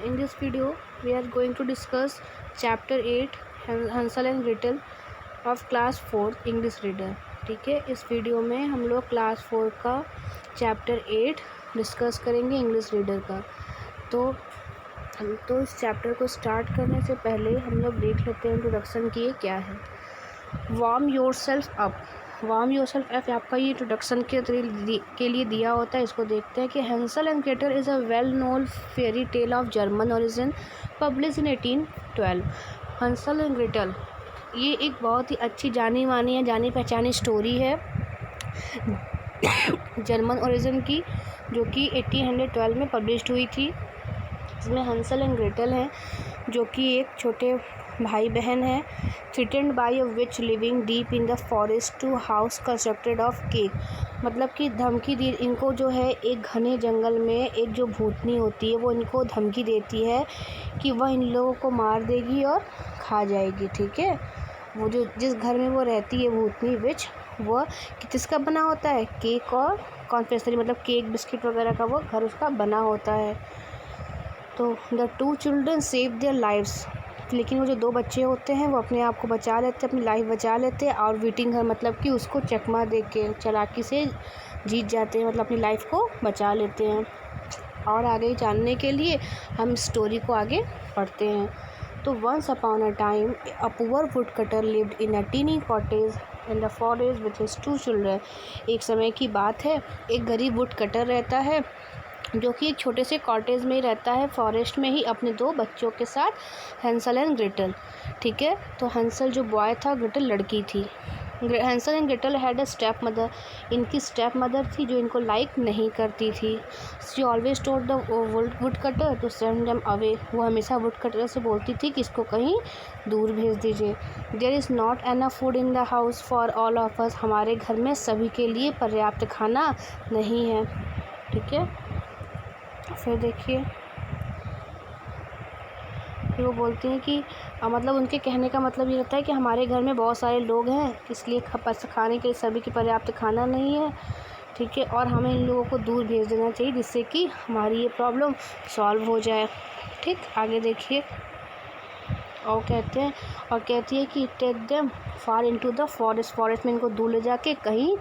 In this video, we are going to discuss Chapter 8 Hansel and Gretel of Class 4 English Reader. ठीक है, इस video में हम लोग क्लास 4 का चैप्टर 8 डिस्कस करेंगे इंग्लिश रीडर का। तो इस चैप्टर को स्टार्ट करने से पहले हम लोग देख लेते हैं इंट्रोडक्शन की ये क्या है। Warm yourself up. Warm yourself up आपका ये इंट्रोडक्शन के लिए दिया होता है। इसको देखते हैं कि Hansel and Gretel is a well known fairy tale of German origin publish in 1812। Hansel and Gretel ये एक बहुत ही अच्छी जानी मानी या जानी पहचानी स्टोरी है जर्मन ओरिजिन की, जो कि 1812 में पब्लिश्ड हुई थी। इसमें हैंसल एंड ग्रेटल हैं जो कि एक छोटे भाई बहन है। Threatened by a witch living deep in the forest to house constructed of cake. मतलब कि धमकी दी इनको जो है एक घने जंगल में एक जो भूतनी होती है वो इनको धमकी देती है कि वह इन लोगों को मार देगी और खा जाएगी। ठीक है, वो जो जिस घर में वो रहती है भूतनी विच, वह किसका बना होता है, केक और कॉन्फेक्शनरी मतलब केक बिस्किट वगैरह का वो घर उसका बना होता है। तो the two children save their lives. लेकिन वो जो दो बच्चे होते हैं वो अपने आप को बचा लेते हैं, अपनी लाइफ बचा लेते हैं और विटिंग घर मतलब कि उसको चकमा दे के चालाकी से जीत जाते हैं, मतलब अपनी लाइफ को बचा लेते हैं। और आगे जानने के लिए हम स्टोरी को आगे पढ़ते हैं। तो once upon a time a poor woodcutter lived in a tiny cottage in the forest with his two children. एक समय की बात है, एक गरीब वुड कटर रहता है जो कि एक छोटे से कॉटेज में रहता है फॉरेस्ट में ही अपने दो बच्चों के साथ, हैंसल एंड ग्रेटल। ठीक है, तो हैंसल जो बॉय था, ग्रेटल लड़की थी। Hansel and Gretel had a stepmother. इनकी स्टेप मदर थी जो इनको लाइक नहीं करती थी। She always told the would cutter to send them away. वो हमेशा वुड कटर से बोलती थी कि इसको कहीं दूर भेज दीजिए। There is not enough food in the house for all of us. हमारे घर में सभी के लिए पर्याप्त खाना नहीं है। ठीक है, फिर देखिए, फिर वो बोलती हैं कि मतलब उनके कहने का मतलब ये रहता है कि हमारे घर में बहुत सारे लोग हैं, इसलिए खाने के लिए सभी की पर्याप्त खाना नहीं है। ठीक है, और हमें इन लोगों को दूर भेज देना चाहिए जिससे कि हमारी ये प्रॉब्लम सॉल्व हो जाए। ठीक, आगे देखिए, और कहती है कि take them far into the forest. Forest में इनको दूर ले जाके कहीं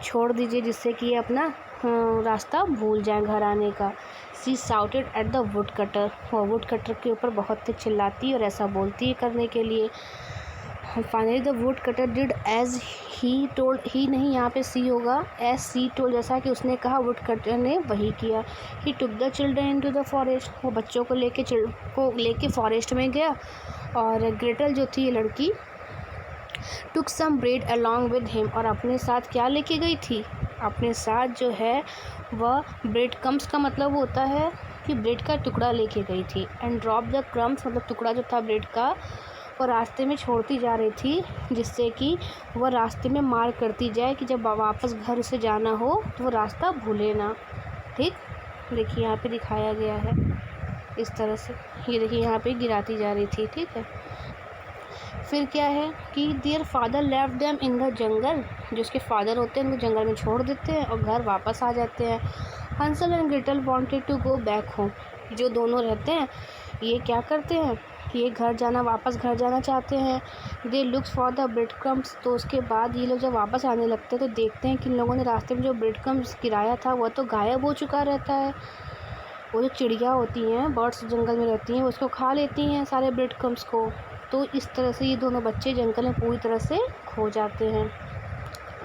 छोड़ दीजिए जिससे कि ये अपना रास्ता भूल जाए घर आने का। She shouted at the would cutter. वो वुड कटर के ऊपर बहुत तेज चिल्लाती और ऐसा बोलती है करने के लिए। Finally the would cutter did as he told. ही नहीं, यहाँ पे सी होगा, एज सी टोल्ड, जैसा कि उसने कहा वुड कटर ने वही किया। He took the children into the forest. वो बच्चों को लेके फॉरेस्ट में गया। और ग्रेटल जो थी ये लड़की took some bread along with him. और अपने साथ क्या लेके गई थी, अपने साथ जो है वह ब्रेड क्रम्स का मतलब होता है कि ब्रेड का टुकड़ा लेके गई थी। एंड ड्रॉप द क्रम्स मतलब टुकड़ा जो था ब्रेड का वो रास्ते में छोड़ती जा रही थी जिससे कि वह रास्ते में मार करती जाए कि जब वापस घर उसे जाना हो तो वो रास्ता भूले ना। ठीक, देखिए यहाँ पे दिखाया गया है इस तरह से, ये देखिए यहाँ पे गिराती जा रही थी। ठीक है, फिर क्या है कि their father left them in the jungle. जो उसके फादर होते हैं उनको जंगल में छोड़ देते हैं और घर वापस आ जाते हैं। Hansel and Gretel wanted to go back home. जो दोनों रहते हैं ये क्या करते हैं कि ये वापस घर जाना चाहते हैं। They looks for the bread crumbs. तो उसके बाद ये लोग जब वापस आने लगते हैं तो देखते हैं कि इन लोगों ने रास्ते में जो ब्रेड क्रम्स गिराया था वह तो गायब हो चुका रहता है। वो जो चिड़िया होती हैं, बर्ड्स जंगल में रहती हैं, वो उसको खा लेती हैं सारे ब्रेड क्रम्स को। तो इस तरह से ये दोनों बच्चे जंगल में पूरी तरह से खो जाते हैं।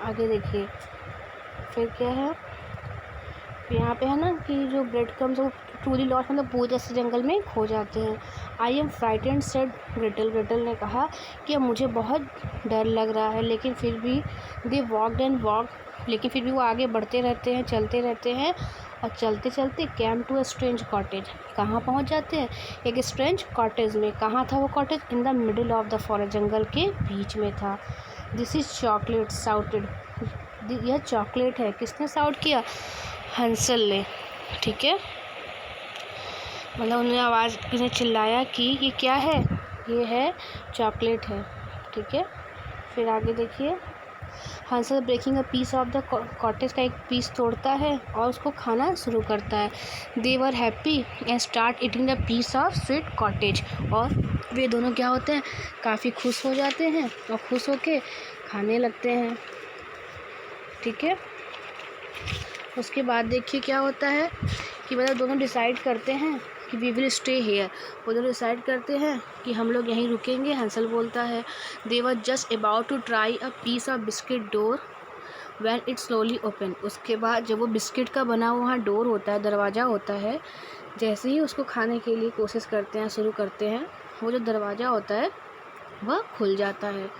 आगे देखिए, फिर क्या है, यहाँ पे है ना कि जो ब्रेड क्रम्स वो ट्रूली लॉस्ट मतलब पूरी तरह से जंगल में खो जाते हैं। I am frightened said Gretel. Gretel ने कहा कि अब मुझे बहुत डर लग रहा है, लेकिन फिर भी दे वॉकड एंड वॉक। लेकिन फिर भी वो आगे बढ़ते रहते हैं, चलते रहते हैं और चलते चलते came to a strange cottage. कहाँ पहुँच जाते हैं, एक स्ट्रेंज कॉटेज में। कहाँ था वो cottage, in the middle of the forest, जंगल के बीच में था। This is chocolate shouted. यह चॉकलेट है। किसने साउट किया, हैंसल ने। ठीक है, मतलब उन्होंने आवाज़ ने चिल्लाया कि ये क्या है, ये है चॉकलेट है। ठीक है, फिर आगे देखिए, Hansel breaking a piece of the cottage का एक पीस तोड़ता है और उसको खाना शुरू करता है। They were happy and start eating the piece of sweet cottage, और वे दोनों क्या होते हैं, काफ़ी खुश हो जाते हैं और खुश होके खाने लगते हैं। ठीक है, उसके बाद देखिए क्या होता है कि मतलब दोनों डिसाइड करते हैं कि वी विल स्टे हेयर। वो दोनों डिसाइड करते हैं कि हम लोग यहीं रुकेंगे। हंसल बोलता है they were just about to try a piece of biscuit door when it slowly open. उसके बाद जब वो बिस्किट का बना हुआ डोर होता है, दरवाज़ा होता है, जैसे ही उसको खाने के लिए कोशिश करते हैं, शुरू करते हैं, वो जो दरवाज़ा होता है वह खुल जाता है।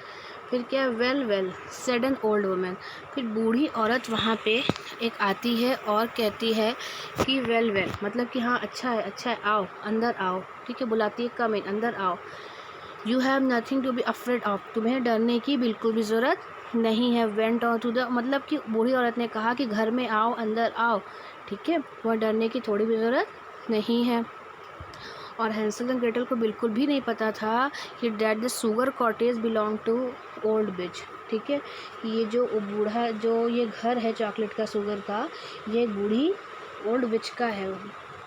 फिर क्या, well well said an old women. फिर बूढ़ी औरत वहाँ पे एक आती है और कहती है कि वेल वेल मतलब कि हाँ अच्छा है, आओ अंदर आओ। ठीक है, बुलाती है कम इन, अंदर आओ। You have nothing to be afraid of, तुम्हें डरने की बिल्कुल भी ज़रूरत नहीं है। वेंट ऑन टू द, मतलब कि बूढ़ी औरत ने कहा कि घर में आओ, अंदर आओ। ठीक है, वह डरने की थोड़ी भी ज़रूरत नहीं है। और हैंसल एंड ग्रेटल को बिल्कुल भी नहीं पता था कि that the sugar cottage belong to old witch. ठीक है, ये जो बूढ़ा जो ये घर है चॉकलेट का, शुगर का, ये बूढ़ी ओल्ड विच का है।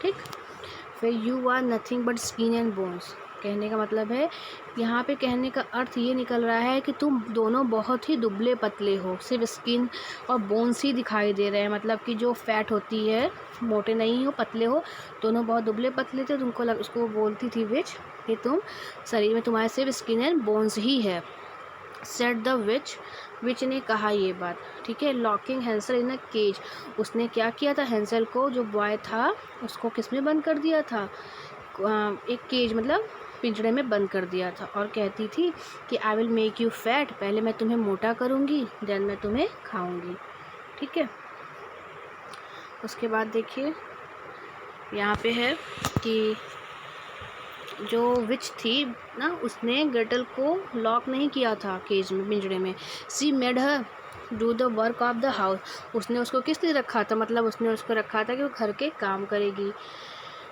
ठीक, फिर you are nothing but skin and bones. कहने का मतलब है, यहाँ पे कहने का अर्थ ये निकल रहा है कि तुम दोनों बहुत ही दुबले पतले हो, सिर्फ स्किन और बोन्स ही दिखाई दे रहे हैं। मतलब कि जो फैट होती है, मोटे नहीं हो, पतले हो, दोनों बहुत दुबले पतले थे। तुमको उसको वो बोलती थी विच कि तुम शरीर में तुम्हारे सिर्फ स्किन एंड बोन्स ही है। सेड द विच ने कहा ये बात। ठीक है, locking Hansel in a cage. उसने क्या किया था, हैंसल को जो बॉय था उसको किस में बंद कर दिया था, एक केज मतलब पिंजड़े में बंद कर दिया था। और कहती थी कि I will make you fat, पहले मैं तुम्हें मोटा करूँगी, देन मैं तुम्हें खाऊँगी। ठीक है, उसके बाद देखिए यहाँ पे है कि जो विच थी ना, उसने ग्रेटल को लॉक नहीं किया था केज में, पिंजड़े में। सी made her do the work of the house. उसने उसको किस लिए रखा था, मतलब उसने उसको रखा था कि वो घर के काम करेगी।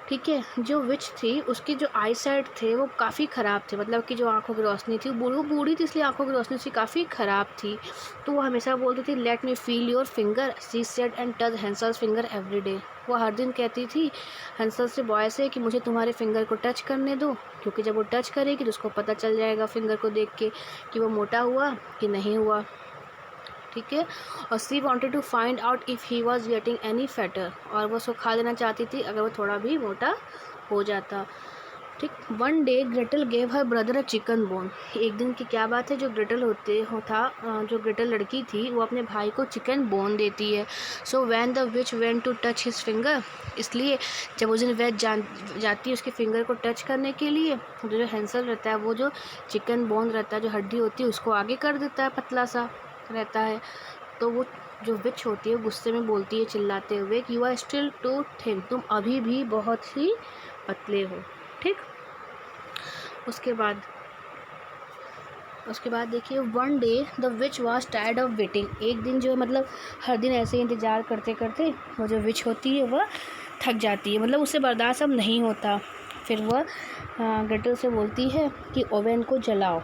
ठीक है, जो विच थी उसकी जो आई साइट थे वो काफ़ी ख़राब थे, मतलब कि जो आंखों की रोशनी थी, वो बूढ़ी थी इसलिए आंखों की रोशनी उसकी काफ़ी ख़राब थी। तो वो हमेशा बोलती थी let me feel your finger, she said and touch Hansel's finger every day. वो हर दिन कहती थी हैंसल से, बॉय से, कि मुझे तुम्हारे फिंगर को टच करने दो, क्योंकि जब वो टच करेगी तो उसको पता चल जाएगा फिंगर को देख के कि वो मोटा हुआ कि नहीं हुआ। ठीक है, और she wanted to find out if he was getting any fatter, और वो उसको खा लेना चाहती थी अगर वो थोड़ा भी मोटा हो जाता। ठीक, one day Gretel gave her brother a chicken bone. एक दिन की क्या बात है, जो ग्रेटल जो ग्रेटल लड़की थी वो अपने भाई को चिकन बोन देती है। So when the witch went to touch his finger, इसलिए जब उस दिन वह जाती है उसके फिंगर को टच करने के लिए, तो जो हैंसल रहता है वो जो चिकन बोन रहता है, जो हड्डी होती है, उसको आगे कर देता है, पतला सा रहता है। तो वो जो विच होती है गुस्से में बोलती है चिल्लाते हुए कि you are still too thin, तुम अभी भी बहुत ही पतले हो। ठीक, उसके बाद देखिए one day the which was tired of waiting. एक दिन जो मतलब हर दिन ऐसे इंतज़ार करते करते वो जो विच होती है वह थक जाती है, मतलब उससे बर्दाश्त अब नहीं होता। फिर वह ग्रेटल से बोलती है कि ओवन को जलाओ।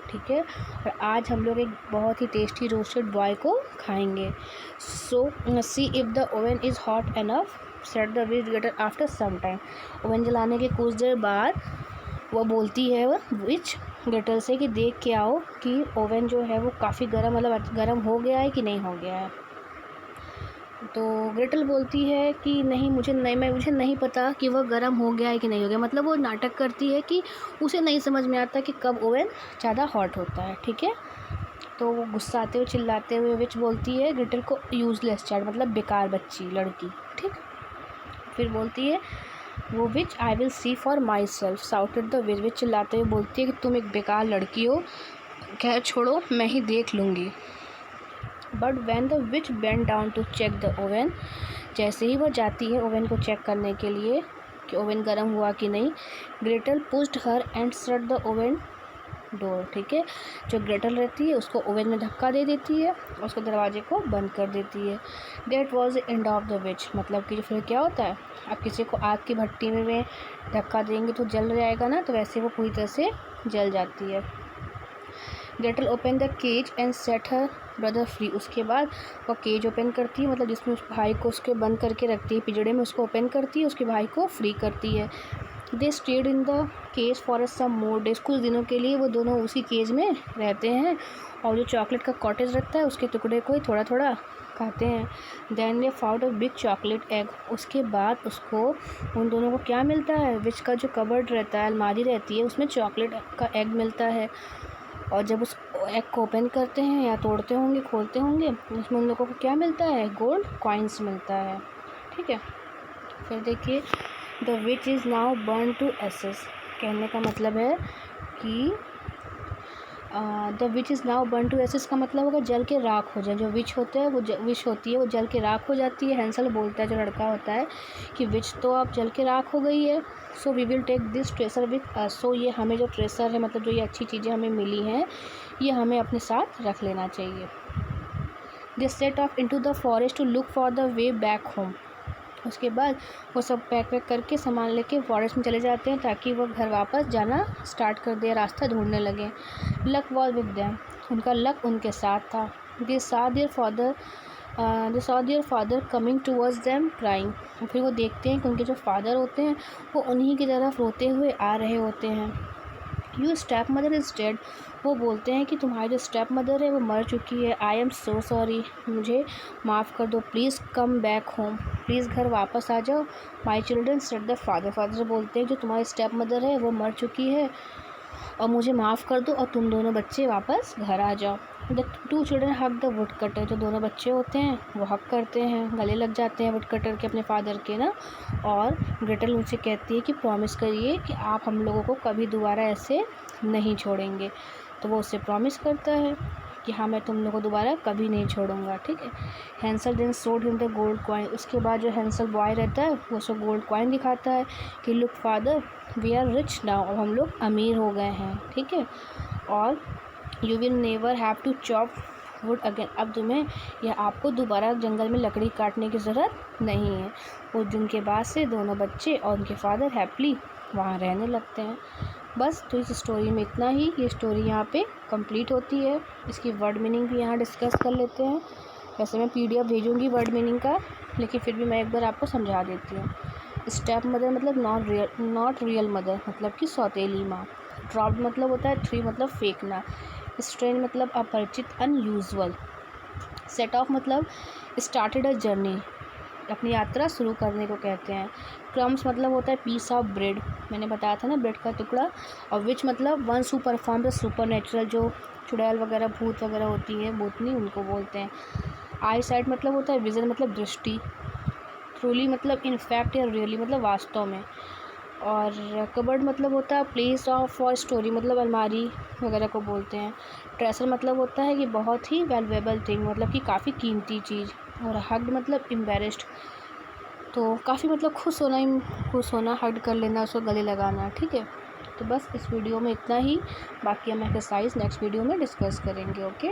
ठीक है, और आज हम लोग एक बहुत ही टेस्टी रोस्टेड बॉय को खाएंगे। So see if the oven is hot enough, said the witch Gretel after some time. Oven जलाने के कुछ देर बाद वो बोलती है वह विच ग्रेटल से कि देख के आओ कि ओवन जो है वो काफ़ी गर्म, मतलब गर्म हो गया है कि नहीं हो गया है। तो ग्रेटल बोलती है कि नहीं, मुझे नहीं पता कि वह गर्म हो गया है कि नहीं हो गया। मतलब वो नाटक करती है कि उसे नहीं समझ में आता कि कब ओवन ज़्यादा हॉट होता है। ठीक है, तो वो गुस्साते हुए चिल्लाते हुए विच बोलती है ग्रेटल को यूज़लेस चाइल्ड, मतलब बेकार बच्ची, लड़की। ठीक, फिर बोलती है वो witch I will see for myself, shouted the witch चिल्लाते हुए बोलती है कि तुम एक बेकार लड़की हो, खैर छोड़ो, मैं ही देख लूँगी। But when the witch bend down to check the oven, जैसे ही वह जाती है ओवन को चेक करने के लिए कि ओवन गर्म हुआ कि नहीं, Gretel pushed her and shut the oven door. ठीक है, जो ग्रेटल रहती है उसको ओवन में धक्का दे देती है और उसको दरवाजे को बंद कर देती है। That was the end of the which, मतलब कि फिर क्या होता है, अब किसी को आग की भट्टी में धक्का देंगे तो जल जाएगा ना, तो वैसे वो पूरी तरह से जल जाती है। Gretel open the cage and set her brother free. उसके बाद वह केज ओपन करती है, मतलब जिसमें उस भाई को उसके बंद करके रखती है पिंजड़े में, उसको ओपन करती है, उसके भाई को फ्री करती है। They stayed in the cage for some more days. कुछ दिनों के लिए वो दोनों उसी केज में रहते हैं और जो चॉकलेट का कॉटेज रहता है उसके टुकड़े को ही थोड़ा थोड़ा खाते हैं। Then they found a big chocolate egg. उसके बाद उसको उन दोनों को क्या मिलता है, विच का जो कबर्ड रहता है, अलमारी रहती है, उसमें चॉकलेट का एग मिलता है। और जब उस एग को ओपन करते हैं या तोड़ते होंगे, खोलते होंगे, उसमें उन लोगों को क्या मिलता है, गोल्ड कॉइन्स मिलता है। ठीक है, फिर देखिए the witch is now burn to ashes. कहने का मतलब है कि the witch is now burn to ashes का मतलब होगा जल के राख हो जाए। जो विच होता है वो विच होती है वो जल के राख हो जाती है। हैंसल बोलता है, जो लड़का होता है, कि विच तो आप जल के राख हो गई है, so we will take this treasure with us. सो ये हमें जो ट्रेसर है, मतलब जो ये अच्छी चीज़ें हमें मिली हैं, ये हमें अपने साथ रख लेना चाहिए। They set off into the forest to look for the way back home. उसके बाद वो सब पैक वैक करके सामान लेके फॉरेस्ट में चले जाते हैं ताकि वो घर वापस जाना स्टार्ट कर दे, रास्ता ढूंढने लगे। Luck was with them. उनका लक उनके साथ था। They saw their father coming towards them crying. फिर वो देखते हैं कि उनके जो फादर होते हैं वो उन्हीं की तरफ रोते हुए आ रहे होते हैं। You step mother is dead. वो बोलते हैं कि तुम्हारी जो स्टेप मदर है वो मर चुकी है। आई एम सो सॉरी, मुझे माफ़ कर दो। Please come back home, please घर वापस आ जाओ। My children said the father. Father बोलते हैं जो तुम्हारी स्टेप मदर है वो मर चुकी है और मुझे माफ़ कर दो और तुम दोनों बच्चे वापस घर आ जाओ। The two children hug the wood cutter. जो दोनों बच्चे होते हैं वो हक करते हैं, गले लग जाते हैं वुड कटर के, अपने फादर के ना। और ग्रेटल उनसे कहती है कि प्रॉमिस करिए कि आप हम लोगों को कभी दोबारा ऐसे नहीं छोड़ेंगे। तो वो उससे प्रॉमिस करता है कि हाँ, मैं तुम लोगों को दोबारा कभी नहीं छोड़ूंगा। ठीक है। Hansel then showed him the gold coin. उसके बाद जो हैंसल बॉय रहता है वो उसको गोल्ड कॉइन दिखाता है कि look father, we are rich now. अब हम लोग अमीर हो गए हैं। ठीक है। और you will never have to chop wood again. अब तुम्हें या आपको दोबारा जंगल में लकड़ी काटने की ज़रूरत नहीं है। उस दिन के बाद से दोनों बच्चे और उनके फादर हैप्पली वहाँ रहने लगते हैं। बस, तो इस स्टोरी में इतना ही। ये स्टोरी यहाँ पे कंप्लीट होती है। इसकी वर्ड मीनिंग भी यहाँ डिस्कस कर लेते हैं। वैसे मैं PDF भेजूँगी वर्ड मीनिंग का, लेकिन फिर भी मैं एक बार आपको समझा देती हूँ। स्टेप मदर मतलब नॉट रियल मदर, मतलब कि सौतेली माँ। ड्रॉप्ड मतलब होता है ट्री, मतलब फेंकना। स्ट्रेंज मतलब अपरिचित, अनयूजुअल। सेट ऑफ मतलब स्टार्टेड अ जर्नी, अपनी यात्रा शुरू करने को कहते हैं। क्रम्स मतलब होता है पीस ऑफ ब्रेड, मैंने बताया था ना, ब्रेड का टुकड़ा। और विच मतलब ones who perform the super natural, जो चुड़ैल वगैरह भूत वगैरह होती है, भूतनी, उनको बोलते हैं। आई साइट मतलब होता है विजन, मतलब दृष्टि। ट्रूली मतलब इन फैक्ट या रियली, मतलब वास्तव में। और कबर्ड मतलब होता है प्लेस ऑफ फॉर स्टोरी, मतलब अलमारी वगैरह को बोलते हैं। ट्रेसर मतलब होता है कि बहुत ही वैल्यूएबल थिंग, मतलब कि काफ़ी कीमती चीज़। और हग्ड मतलब एम्बैरेस्ड, तो काफ़ी मतलब खुश होना, हग्ड कर लेना, उसको गले लगाना। ठीक है। तो बस इस वीडियो में इतना ही। बाकी हम एक्सरसाइज नेक्स्ट वीडियो में डिस्कस करेंगे। ओके।